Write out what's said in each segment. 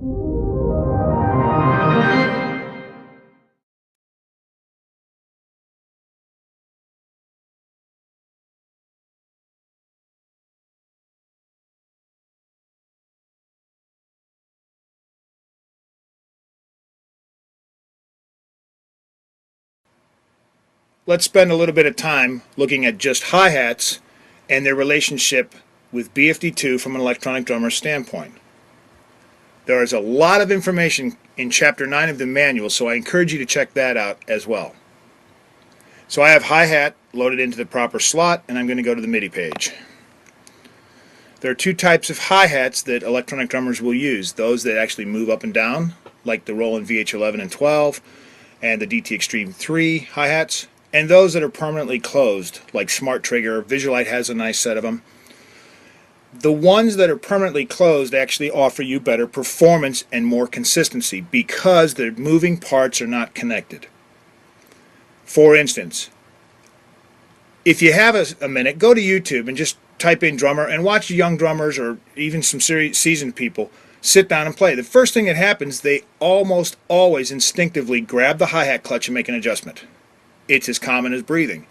Let's spend a little bit of time looking at just hi-hats and their relationship with BFD2 from an electronic drummer standpoint. There is a lot of information in Chapter 9 of the manual, so I encourage you to check that out as well. So I have hi-hat loaded into the proper slot, and I'm going to go to the MIDI page. There are two types of hi-hats that electronic drummers will use. Those that actually move up and down, like the Roland VH11 and 12, and the DT Extreme 3 hi-hats, and those that are permanently closed, like Smart Trigger. Visualite has a nice set of them. The ones that are permanently closed actually offer you better performance and more consistency because the moving parts are not connected. For instance, if you have a minute, go to YouTube and just type in drummer and watch young drummers or even some seasoned people sit down and play. The first thing that happens, they almost always instinctively grab the hi-hat clutch and make an adjustment. It's as common as breathing.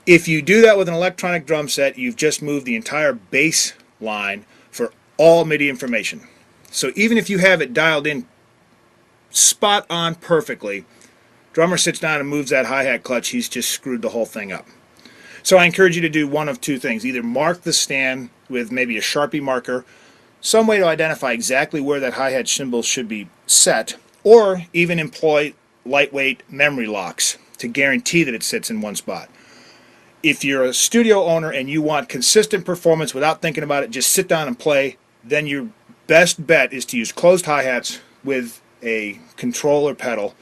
If you do that with an electronic drum set, you've just moved the entire bass line for all MIDI information. So even if you have it dialed in spot on perfectly, drummer sits down and moves that hi-hat clutch, he's just screwed the whole thing up. So I encourage you to do one of two things. Either mark the stand with maybe a Sharpie marker, some way to identify exactly where that hi-hat cymbal should be set, or even employ lightweight memory locks to guarantee that it sits in one spot. If you're a studio owner and you want consistent performance without thinking about it, just sit down and play, then your best bet is to use closed hi-hats with a controller pedal,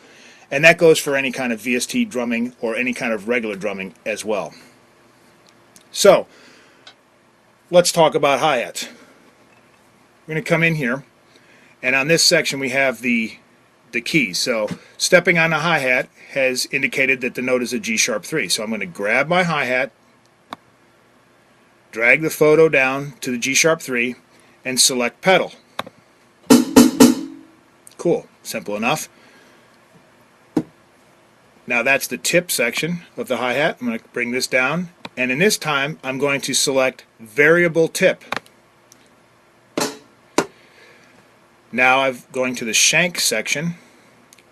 and that goes for any kind of VST drumming or any kind of regular drumming as well. So, let's talk about hi-hats. We're going to come in here, and on this section we have the keys. So stepping on the hi-hat has indicated that the note is a G-sharp 3. So I'm going to grab my hi-hat, drag the photo down to the G-sharp 3, and select pedal. Cool. Simple enough. Now that's the tip section of the hi-hat. I'm going to bring this down, and in this time I'm going to select variable tip. Now I'm going to the shank section,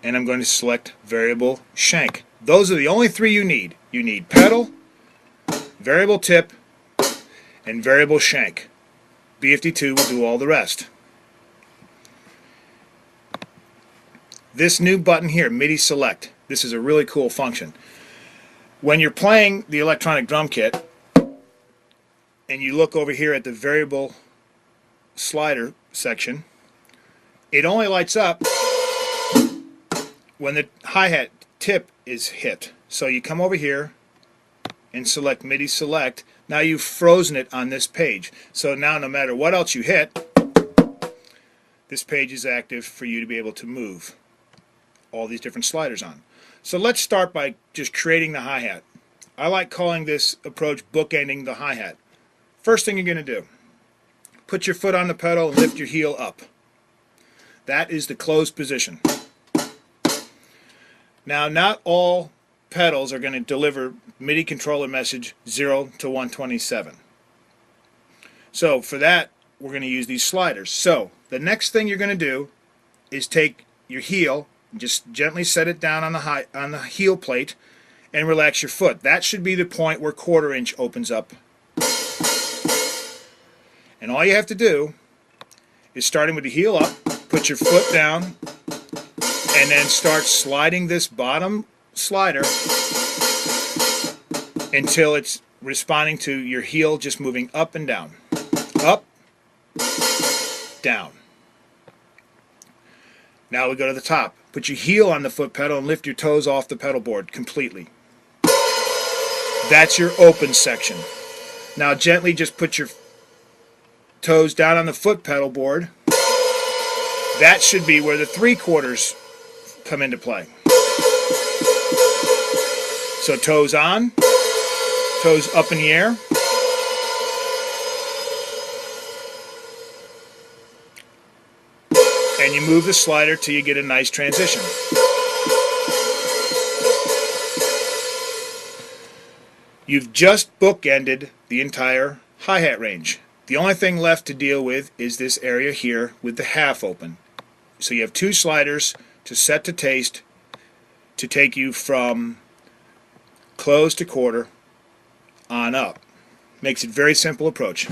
and I'm going to select variable shank. Those are the only three you need. You need pedal, variable tip, and variable shank. BFD2 will do all the rest. This new button here, MIDI select, this is a really cool function. When you're playing the electronic drum kit and you look over here at the variable slider section, it only lights up when the hi-hat tip is hit. So you come over here and select MIDI select. Now you've frozen it on this page. So now no matter what else you hit, this page is active for you to be able to move all these different sliders on. So let's start by just creating the hi-hat. I like calling this approach bookending the hi-hat. First thing you're going to do, put your foot on the pedal and lift your heel up. That is the closed position. Now, not all pedals are going to deliver MIDI controller message 0 to 127. So for that, we're going to use these sliders. So the next thing you're going to do is take your heel, just gently set it down on the heel plate, and relax your foot. That should be the point where 1/4 inch opens up. And all you have to do is, starting with the heel up, put your foot down, and then start sliding this bottom slider until it's responding to your heel just moving up and down. Up, down. Now we go to the top. Put your heel on the foot pedal and lift your toes off the pedal board completely. That's your open section. Now gently just put your toes down on the foot pedal board. That should be where the 3/4 come into play. So toes on, toes up in the air. and you move the slider till you get a nice transition. You've just bookended the entire hi-hat range. The only thing left to deal with is this area here with the half open. So you have two sliders to set to taste to take you from close to quarter on up. Makes it a very simple approach.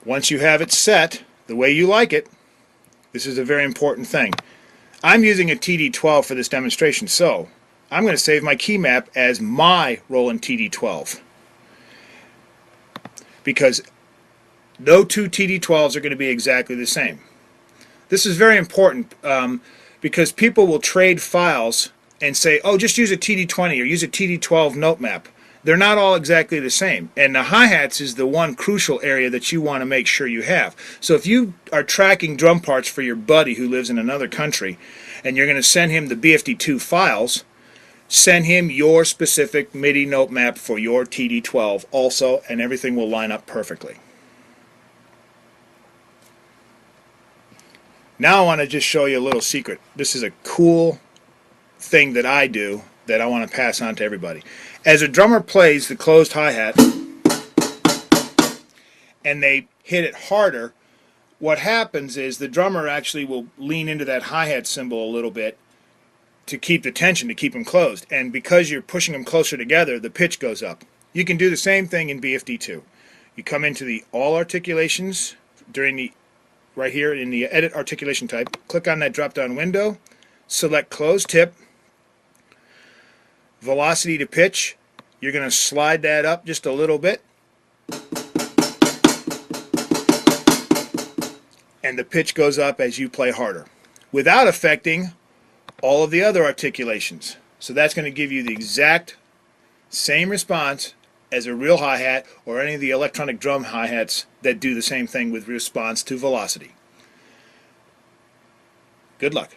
Once you have it set the way you like it, this is a very important thing. I'm using a TD12 for this demonstration, so I'm going to save my key map as my Roland TD12, because no two TD12s are going to be exactly the same. This is very important because people will trade files and say, oh, just use a TD20 or use a TD12 note map. They're not all exactly the same, and the hi-hats is the one crucial area that you want to make sure you have. So if you are tracking drum parts for your buddy who lives in another country and you're going to send him the BFD2 files, send him your specific MIDI note map for your TD12 also, and everything will line up perfectly. Now I want to just show you a little secret. This is a cool thing that I do that I want to pass on to everybody. As a drummer plays the closed hi-hat and they hit it harder, what happens is the drummer actually will lean into that hi-hat cymbal a little bit to keep the tension, to keep them closed. And because you're pushing them closer together, the pitch goes up. You can do the same thing in BFD2. You come into the all articulations during the, right here in the edit articulation type, click on that drop down window, select closed tip, velocity to pitch. You're going to slide that up just a little bit, and the pitch goes up as you play harder without affecting all of the other articulations. So that's going to give you the exact same response as a real hi-hat or any of the electronic drum hi-hats that do the same thing with response to velocity. Good luck.